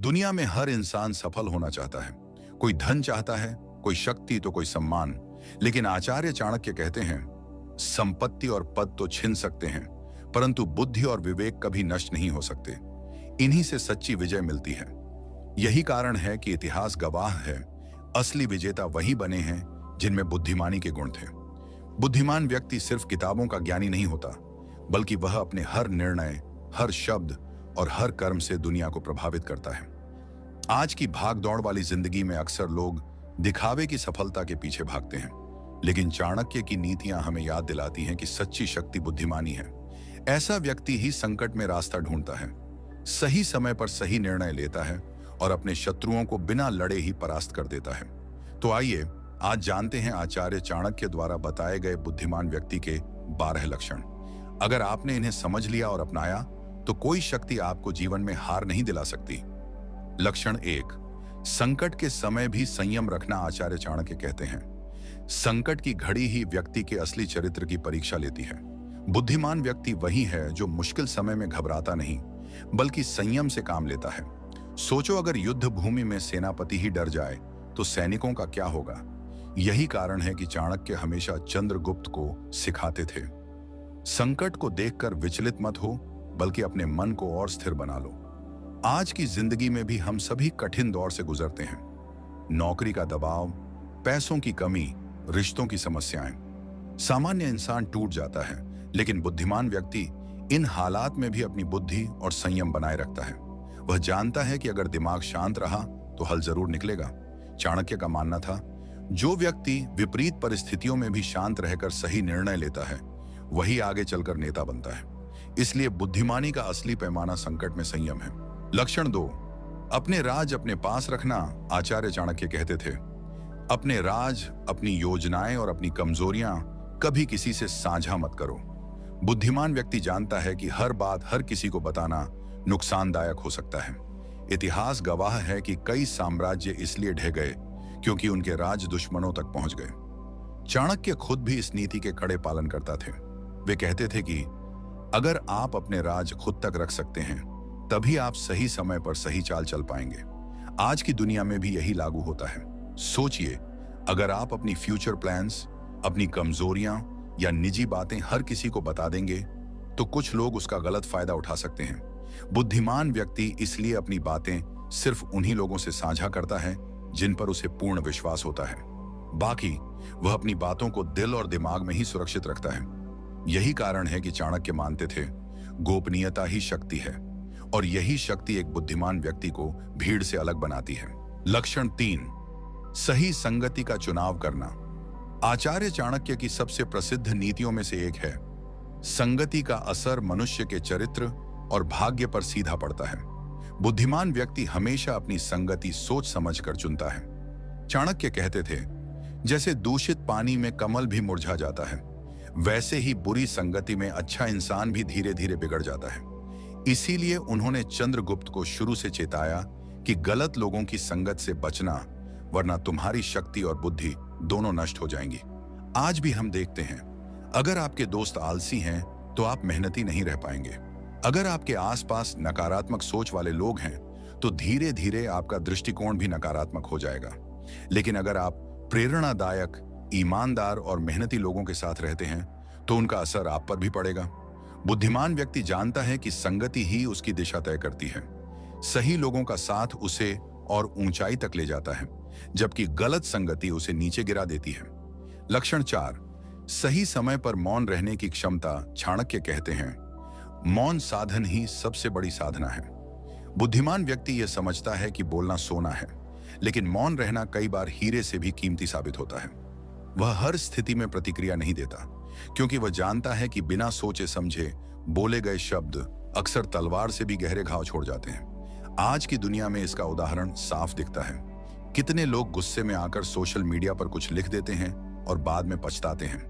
दुनिया में हर इंसान सफल होना चाहता है। कोई धन चाहता है, कोई शक्ति तो कोई सम्मान। लेकिन आचार्य चाणक्य कहते हैं, संपत्ति और पद तो छिन सकते हैं, परंतु बुद्धि और विवेक कभी नष्ट नहीं हो सकते। इन्हीं से सच्ची विजय मिलती है। यही कारण है कि इतिहास गवाह है, असली विजेता वही बने हैं जिनमें बुद्धिमानी के गुण थे। बुद्धिमान व्यक्ति सिर्फ किताबों का ज्ञानी नहीं होता, बल्कि वह अपने हर निर्णय, हर शब्द और हर कर्म से दुनिया को प्रभावित करता है। आज की भागदौड़ वाली जिंदगी में अक्सर लोग दिखावे की सफलता के पीछे भागते हैं, लेकिन चाणक्य की नीतियां हमें याद दिलाती हैं कि सच्ची शक्ति बुद्धिमानी है। ऐसा व्यक्ति ही संकट में रास्ता ढूंढता है, सही समय पर सही निर्णय लेता है और अपने शत्रुओं को बिना लड़े ही परास्त कर देता है। तो आइए आज जानते हैं आचार्य चाणक्य द्वारा बताए गए बुद्धिमान व्यक्ति के 12 लक्षण। अगर आपने इन्हें समझ लिया और अपनाया तो कोई शक्ति आपको जीवन में हार नहीं दिला सकती। लक्षण 1, संकट के समय भी संयम रखना। आचार्य चाणक्य कहते हैं, संकट की घड़ी ही व्यक्ति के असली चरित्र की परीक्षा लेती है। बुद्धिमान व्यक्ति वही है जो मुश्किल समय में घबराता नहीं, बल्कि संयम से काम लेता है। सोचो, अगर युद्ध भूमि में सेनापति ही डर जाए तो सैनिकों का क्या होगा। यही कारण है कि चाणक्य हमेशा चंद्रगुप्त को सिखाते थे, संकट को देखकर विचलित मत हो, बल्कि अपने मन को और स्थिर बना लो। आज की जिंदगी में भी हम सभी कठिन दौर से गुजरते हैं। नौकरी का दबाव, पैसों की कमी, रिश्तों की समस्याएं। सामान्य इंसान टूट जाता है, लेकिन बुद्धिमान व्यक्ति इन हालात में भी अपनी बुद्धि और संयम बनाए रखता है। वह जानता है कि अगर दिमाग शांत रहा तो हल जरूर निकलेगा। चाणक्य का मानना था, जो व्यक्ति विपरीत परिस्थितियों में भी शांत रहकर सही निर्णय लेता है, वही आगे चलकर नेता बनता है। इसलिए बुद्धिमानी का असली पैमाना संकट में संयम है। लक्षण 2, अपने राज अपने पास रखना। आचार्य चाणक्य कहते थे, अपने राज, अपनी योजनाएं और अपनी कमजोरियां कभी किसी से साझा मत करो। बुद्धिमान व्यक्ति जानता है कि हर बात हर किसी को बताना नुकसानदायक हो सकता है। इतिहास गवाह है कि कई साम्राज्य इसलिए ढह गए क्योंकि उनके राज दुश्मनों तक पहुंच गए। चाणक्य खुद भी इस नीति के कड़े पालन करता थे। वे कहते थे कि अगर आप अपने राज खुद तक रख सकते हैं, तभी आप सही समय पर सही चाल चल पाएंगे। आज की दुनिया में भी यही लागू होता है। सोचिए, अगर आप अपनी फ्यूचर प्लान्स, अपनी कमजोरियां या निजी बातें हर किसी को बता देंगे, तो कुछ लोग उसका गलत फायदा उठा सकते हैं। बुद्धिमान व्यक्ति इसलिए अपनी बातें सिर्फ उन्हीं लोगों से साझा करता है जिन पर उसे पूर्ण विश्वास होता है। बाकी वह अपनी बातों को दिल और दिमाग में ही सुरक्षित रखता है। यही कारण है कि चाणक्य मानते थे, गोपनीयता ही शक्ति है, और यही शक्ति एक बुद्धिमान व्यक्ति को भीड़ से अलग बनाती है। लक्षण 3, सही संगति का चुनाव करना। आचार्य चाणक्य की सबसे प्रसिद्ध नीतियों में से एक है, संगति का असर मनुष्य के चरित्र और भाग्य पर सीधा पड़ता है। बुद्धिमान व्यक्ति हमेशा अपनी संगति सोच समझकर चुनता है। चाणक्य कहते थे, जैसे दूषित पानी में कमल भी मुरझा जाता है, वैसे ही बुरी संगति में अच्छा इंसान भी धीरे धीरे बिगड़ जाता है। इसीलिए उन्होंने चंद्रगुप्त को शुरू से चेताया कि गलत लोगों की संगत से बचना, वरना तुम्हारी शक्ति और बुद्धि दोनों नष्ट हो जाएंगी। आज भी हम देखते हैं, अगर आपके दोस्त आलसी हैं तो आप मेहनती नहीं रह पाएंगे। अगर आपके आसपास नकारात्मक सोच वाले लोग हैं तो धीरे धीरे आपका दृष्टिकोण भी नकारात्मक हो जाएगा। लेकिन अगर आप प्रेरणादायक, ईमानदार और मेहनती लोगों के साथ रहते हैं तो उनका असर आप पर भी पड़ेगा। बुद्धिमान व्यक्ति जानता है कि संगति ही उसकी दिशा तय करती है। सही लोगों का साथ उसे और ऊंचाई तक ले जाता है, जबकि गलत संगति उसे नीचे गिरा देती है। लक्षण 4, सही समय पर मौन रहने की क्षमता। चाणक्य कहते हैं, मौन साधन ही सबसे बड़ी साधना है। बुद्धिमान व्यक्ति यह समझता है कि बोलना सोना है, लेकिन मौन रहना कई बार हीरे से भी कीमती साबित होता है। वह हर स्थिति में प्रतिक्रिया नहीं देता, क्योंकि वह जानता है कि बिना सोचे समझे बोले गए शब्द अक्सर तलवार से भी गहरे घाव छोड़ जाते हैं। आज की दुनिया में इसका उदाहरण साफ दिखता है। कितने लोग गुस्से में आकर सोशल मीडिया पर कुछ लिख देते हैं और बाद में पछताते हैं।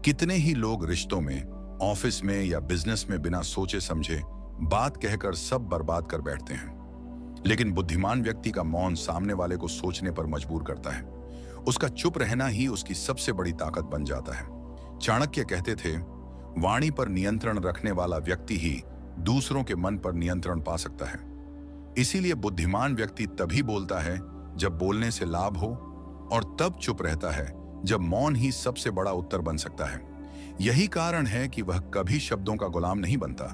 कितने ही लोग रिश्तों में, ऑफिस में या बिजनेस में बिना सोचे समझे बात कहकर सब बर्बाद कर बैठते हैं। लेकिन बुद्धिमान व्यक्ति का मौन सामने वाले को सोचने पर मजबूर करता है। उसका चुप रहना ही उसकी सबसे बड़ी ताकत बन जाता है। चाणक्य कहते थे, वाणी पर नियंत्रण रखने वाला व्यक्ति ही दूसरों के मन पर नियंत्रण पा सकता है। इसीलिए बुद्धिमान व्यक्ति तभी बोलता है जब बोलने से लाभ हो, और तब चुप रहता है जब मौन ही सबसे बड़ा उत्तर बन सकता है। यही कारण है कि वह कभी शब्दों का गुलाम नहीं बनता,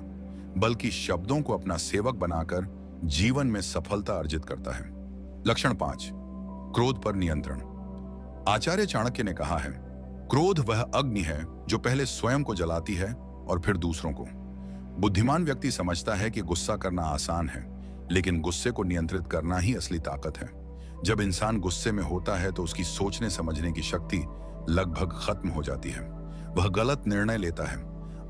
बल्कि शब्दों को अपना सेवक बनाकर जीवन में सफलता अर्जित करता है। लक्षण 5, क्रोध पर नियंत्रण। आचार्य चाणक्य ने कहा है, क्रोध वह अग्नि है जो पहले स्वयं को जलाती है और फिर दूसरों को। बुद्धिमान व्यक्ति समझता है कि गुस्सा करना आसान है, लेकिन गुस्से को नियंत्रित करना ही असली ताकत है। जब इंसान गुस्से में होता है तो उसकी सोचने समझने की शक्ति लगभग खत्म हो जाती है। वह गलत निर्णय लेता है,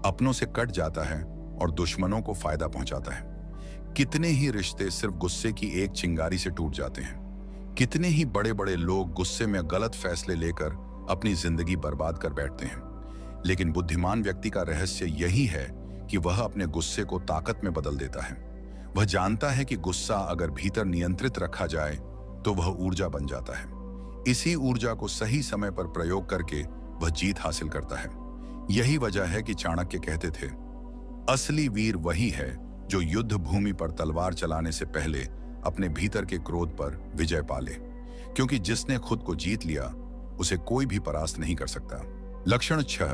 अपनों से कट जाता है और दुश्मनों को फायदा पहुंचाता है। कितने ही रिश्ते सिर्फ गुस्से की एक चिंगारी से टूट जाते हैं। कितने ही बड़े बड़े लोग गुस्से में गलत फैसले लेकर अपनी जिंदगी बर्बाद कर बैठते हैं। लेकिन बुद्धिमान व्यक्ति का रहस्य यही है कि वह अपने गुस्से को ताकत में बदल देता है। वह जानता है कि गुस्सा अगर भीतर नियंत्रित रखा जाए तो वह ऊर्जा बन जाता है। इसी ऊर्जा को सही समय पर प्रयोग करके वह जीत हासिल करता है। यही वजह है कि चाणक्य कहते थे, असली वीर वही है जो युद्ध भूमि पर तलवार चलाने से पहले अपने भीतर के क्रोध पर विजय पाले, क्योंकि जिसने खुद को जीत लिया उसे कोई भी परास्त नहीं कर सकता। लक्षण 6,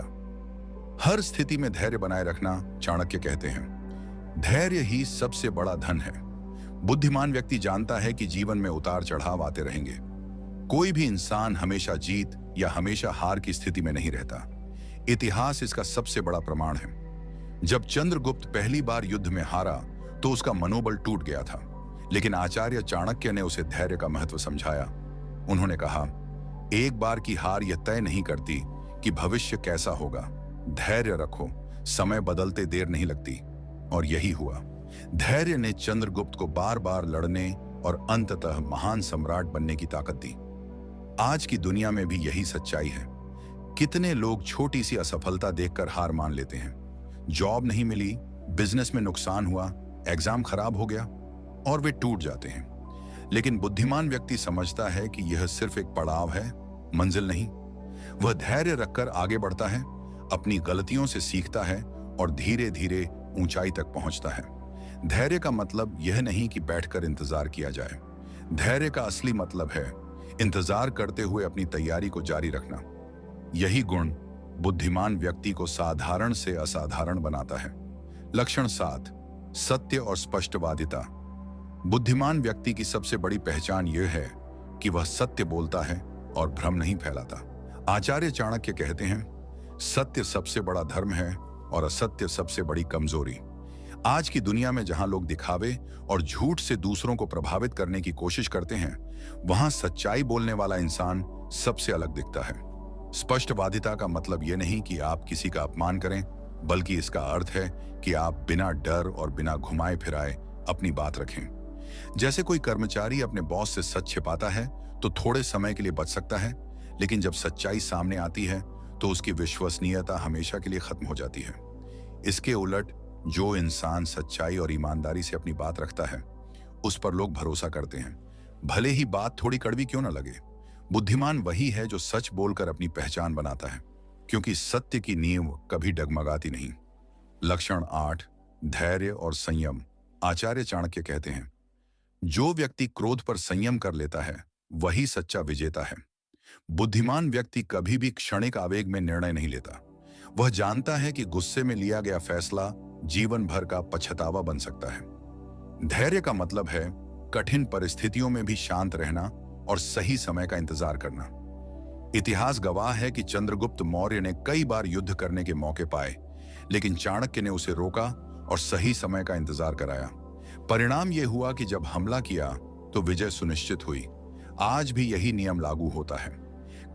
हर स्थिति में धैर्य बनाए रखना। चाणक्य कहते हैं, धैर्य ही सबसे बड़ा धन है। बुद्धिमान व्यक्ति जानता है कि जीवन में उतार चढ़ाव आते रहेंगे। कोई भी इंसान हमेशा जीत या हमेशा हार की स्थिति में नहीं रहता। इतिहास इसका सबसे बड़ा प्रमाण है। जब चंद्रगुप्त पहली बार युद्ध में हारा तो उसका मनोबल टूट गया था, लेकिन आचार्य चाणक्य ने उसे धैर्य का महत्व समझाया। उन्होंने कहा, एक बार की हार यह तय नहीं करती कि भविष्य कैसा होगा। धैर्य रखो, समय बदलते देर नहीं लगती। और यही हुआ। धैर्य ने चंद्रगुप्त को बार बार लड़ने और अंततः महान सम्राट बनने की ताकत दी। आज की दुनिया में भी यही सच्चाई है। कितने लोग छोटी सी असफलता देखकर हार मान लेते हैं। जॉब नहीं मिली, बिजनेस में नुकसान हुआ, एग्जाम खराब हो गया और वे टूट जाते हैं। लेकिन बुद्धिमान व्यक्ति समझता है कि यह सिर्फ एक पड़ाव है, मंजिल नहीं। वह धैर्य रखकर आगे बढ़ता है, अपनी गलतियों से सीखता है और धीरे धीरे ऊंचाई तक पहुंचता है। धैर्य का मतलब यह नहीं कि बैठकर इंतजार किया जाए। धैर्य का असली मतलब है इंतजार करते हुए अपनी तैयारी को जारी रखना। यही गुण बुद्धिमान व्यक्ति को साधारण से असाधारण बनाता है। लक्षण 7, सत्य और स्पष्टवादिता। बुद्धिमान व्यक्ति की सबसे बड़ी पहचान यह है कि वह सत्य बोलता है और भ्रम नहीं फैलाता। आचार्य चाणक्य कहते हैं, सत्य सबसे बड़ा धर्म है और असत्य सबसे बड़ी कमजोरी। आज की दुनिया में जहां लोग दिखावे और झूठ से दूसरों को प्रभावित करने की कोशिश करते हैं, वहां सच्चाई बोलने वाला इंसान सबसे अलग दिखता है। स्पष्टवादिता का मतलब यह नहीं कि आप किसी का अपमान करें, बल्कि इसका अर्थ है कि आप बिना डर और बिना घुमाए फिराए अपनी बात रखें। जैसे कोई कर्मचारी अपने बॉस से सच छिपाता है तो थोड़े समय के लिए बच सकता है, लेकिन जब सच्चाई सामने आती है तो उसकी विश्वसनीयता हमेशा के लिए खत्म हो जाती है। इसके उलट जो इंसान सच्चाई और ईमानदारी से अपनी बात रखता है, उस पर लोग भरोसा करते हैं, भले ही बात थोड़ी कड़वी क्यों न लगे। बुद्धिमान वही है जो सच बोलकर अपनी पहचान बनाता है, क्योंकि सत्य की नींव कभी डगमगाती नहीं। लक्षण 8, धैर्य और संयम। आचार्य चाणक्य कहते हैं, जो व्यक्ति क्रोध पर संयम कर लेता है वही सच्चा विजेता है। बुद्धिमान व्यक्ति कभी भी क्षणिक आवेग में निर्णय नहीं लेता। वह जानता है कि गुस्से में लिया गया फैसला जीवन भर का पछतावा बन सकता है। धैर्य का मतलब है कठिन परिस्थितियों में भी शांत रहना और सही समय का इंतजार करना। इतिहास गवाह है कि चंद्रगुप्त मौर्य ने कई बार युद्ध करने के मौके पाए, लेकिन चाणक्य ने उसे रोका और सही समय का इंतजार कराया। परिणाम यह हुआ कि जब हमला किया तो विजय सुनिश्चित हुई। आज भी यही नियम लागू होता है।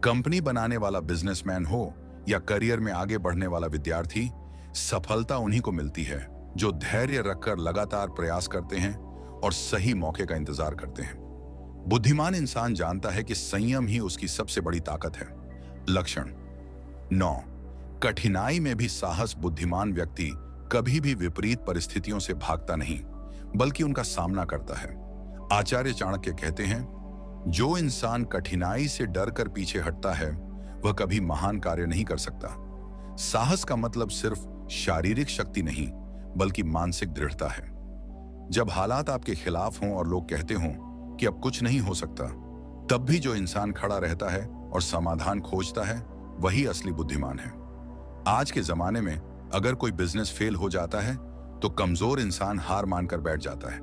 कंपनी बनाने वाला बिजनेसमैन हो या करियर में आगे बढ़ने वाला विद्यार्थी, सफलता उन्हीं को मिलती है जो धैर्य रखकर लगातार प्रयास करते हैं और सही मौके का इंतजार करते हैं। बुद्धिमान इंसान जानता है कि संयम ही उसकी सबसे बड़ी ताकत है। लक्षण 9, कठिनाई में भी साहस। बुद्धिमान व्यक्ति कभी भी विपरीत परिस्थितियों से भागता नहीं, बल्कि उनका सामना करता है। आचार्य चाणक्य कहते हैं, जो इंसान कठिनाई से डरकर पीछे हटता है वह कभी महान कार्य नहीं कर सकता। साहस का मतलब सिर्फ शारीरिक शक्ति नहीं, बल्कि मानसिक दृढ़ता है। जब हालात आपके खिलाफ हों और लोग कहते हों कि अब कुछ नहीं हो सकता, तब भी जो इंसान खड़ा रहता है और समाधान खोजता है, वही असली बुद्धिमान है। आज के जमाने में अगर कोई बिजनेस फेल हो जाता है तो कमजोर इंसान हार मानकर बैठ जाता है,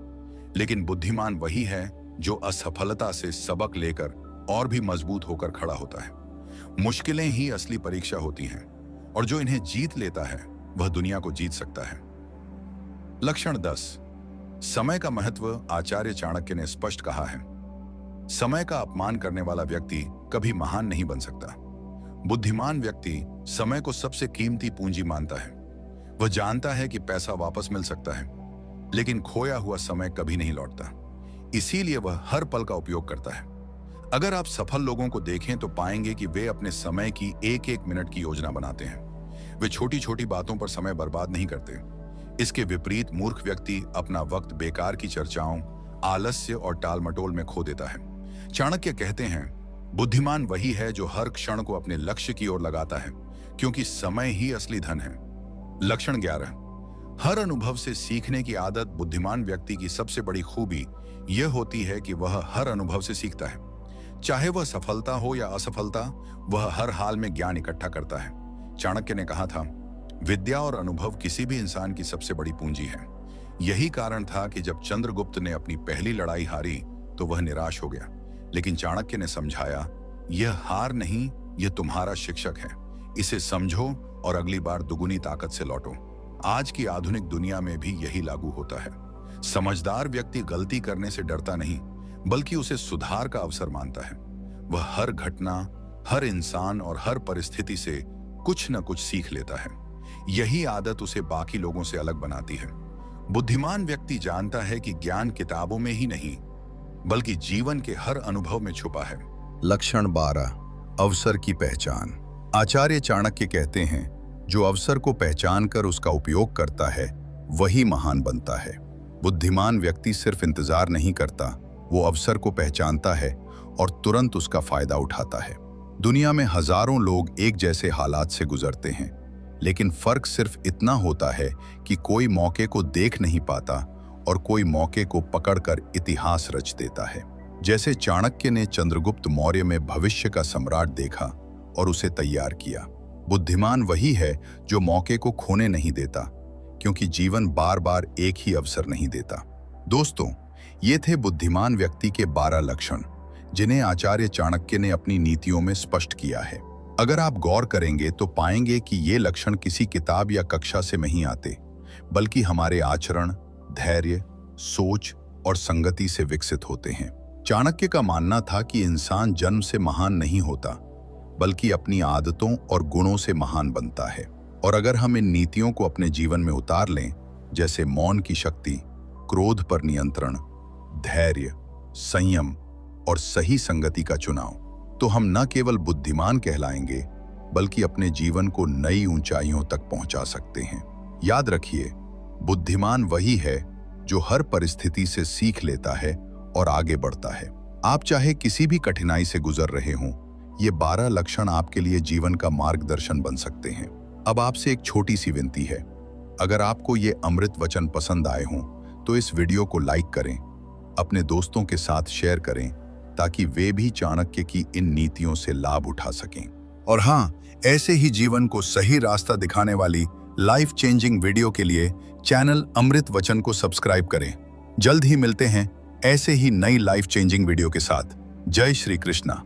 लेकिन बुद्धिमान वही है जो असफलता से सबक लेकर और भी मजबूत होकर खड़ा होता है। मुश्किलें ही असली परीक्षा होती हैं और जो इन्हें जीत लेता है वह दुनिया को जीत सकता है। लक्षण 10। समय का महत्व। आचार्य चाणक्य ने स्पष्ट कहा है, समय का अपमान करने वाला व्यक्ति कभी महान नहीं बन सकता। बुद्धिमान व्यक्ति समय को सबसे कीमती पूंजी मानता है। वह जानता है कि पैसा वापस मिल सकता है, लेकिन खोया हुआ समय कभी नहीं लौटता। इसीलिए वह हर पल का उपयोग करता है। अगर आप सफल लोगों को देखें तो पाएंगे कि वे अपने समय की एक एक मिनट की योजना बनाते हैं। वे छोटी छोटी बातों पर समय बर्बाद नहीं करते। इसके विपरीत मूर्ख व्यक्ति अपना वक्त बेकार की चर्चाओं, आलस्य और टालमटोल में खो देता है। चाणक्य कहते हैं, बुद्धिमान वही है जो हर क्षण को अपने लक्ष्य की ओर लगाता है, क्योंकि समय ही असली धन है। लक्षण 11। हर अनुभव से सीखने की आदत। बुद्धिमान व्यक्ति की सबसे बड़ी खूबी यह होती है कि वह हर अनुभव से सीखता है। चाहे वह सफलता हो या असफलता, वह हर हाल में ज्ञान इकट्ठा करता है। चाणक्य ने कहा था, विद्या और अनुभव किसी भी इंसान की सबसे बड़ी पूंजी है। यही कारण था कि जब चंद्रगुप्त ने अपनी पहली लड़ाई हारी तो वह निराश हो गया, लेकिन चाणक्य ने समझाया, यह हार नहीं, यह तुम्हारा शिक्षक है। इसे समझो और अगली बार दुगुनी ताकत से लौटो। आज की आधुनिक दुनिया में भी यही लागू होता है। समझदार व्यक्ति गलती करने से डरता नहीं, बल्कि उसे सुधार का अवसर मानता है। वह हर घटना, हर इंसान और हर परिस्थिति से कुछ न कुछ सीख लेता है। यही आदत उसे बाकी लोगों से अलग बनाती है। बुद्धिमान व्यक्ति जानता है कि ज्ञान किताबों में ही नहीं, बल्कि जीवन के हर अनुभव में छुपा है। लक्षण 12। अवसर की पहचान। आचार्य चाणक्य कहते हैं, जो अवसर को पहचान कर उसका उपयोग करता है वही महान बनता है। बुद्धिमान व्यक्ति सिर्फ इंतजार नहीं करता, वो अवसर को पहचानता है और तुरंत उसका फायदा उठाता है। दुनिया में हजारों लोग एक जैसे हालात से गुजरते हैं, लेकिन फर्क सिर्फ इतना होता है कि कोई मौके को देख नहीं पाता और कोई मौके को पकड़कर इतिहास रच देता है। जैसे चाणक्य ने चंद्रगुप्त मौर्य में भविष्य का सम्राट देखा और उसे तैयार किया। बुद्धिमान वही है जो मौके को खोने नहीं देता, क्योंकि जीवन बार बार एक ही अवसर नहीं देता। दोस्तों, ये थे बुद्धिमान व्यक्ति के 12 लक्षण, जिन्हें आचार्य चाणक्य ने अपनी नीतियों में स्पष्ट किया है। अगर आप गौर करेंगे तो पाएंगे कि ये लक्षण किसी किताब या कक्षा से नहीं आते, बल्कि हमारे आचरण, धैर्य, सोच और संगति से विकसित होते हैं। चाणक्य का मानना था कि इंसान जन्म से महान नहीं होता, बल्कि अपनी आदतों और गुणों से महान बनता है। और अगर हम इन नीतियों को अपने जीवन में उतार लें, जैसे मौन की शक्ति, क्रोध पर नियंत्रण, धैर्य, संयम और सही संगति का चुनाव, तो हम न केवल बुद्धिमान कहलाएंगे, बल्कि अपने जीवन को नई ऊंचाइयों तक पहुंचा सकते हैं। याद रखिए, बुद्धिमान वही है जो हर परिस्थिति से सीख लेता है और आगे बढ़ता है। आप चाहे किसी भी कठिनाई से गुजर रहे हों, ये 12 लक्षण आपके लिए जीवन का मार्गदर्शन बन सकते हैं। अब आपसे एक छोटी सी विनती है, अगर आपको ये अमृत वचन पसंद आए हों तो इस वीडियो को लाइक करें, अपने दोस्तों के साथ शेयर करें, ताकि वे भी चाणक्य की इन नीतियों से लाभ उठा सकें। और हाँ, ऐसे ही जीवन को सही रास्ता दिखाने वाली लाइफ चेंजिंग वीडियो के लिए चैनल अमृत वचन को सब्सक्राइब करें। जल्द ही मिलते हैं ऐसे ही नई लाइफ चेंजिंग वीडियो के साथ। जय श्री कृष्णा।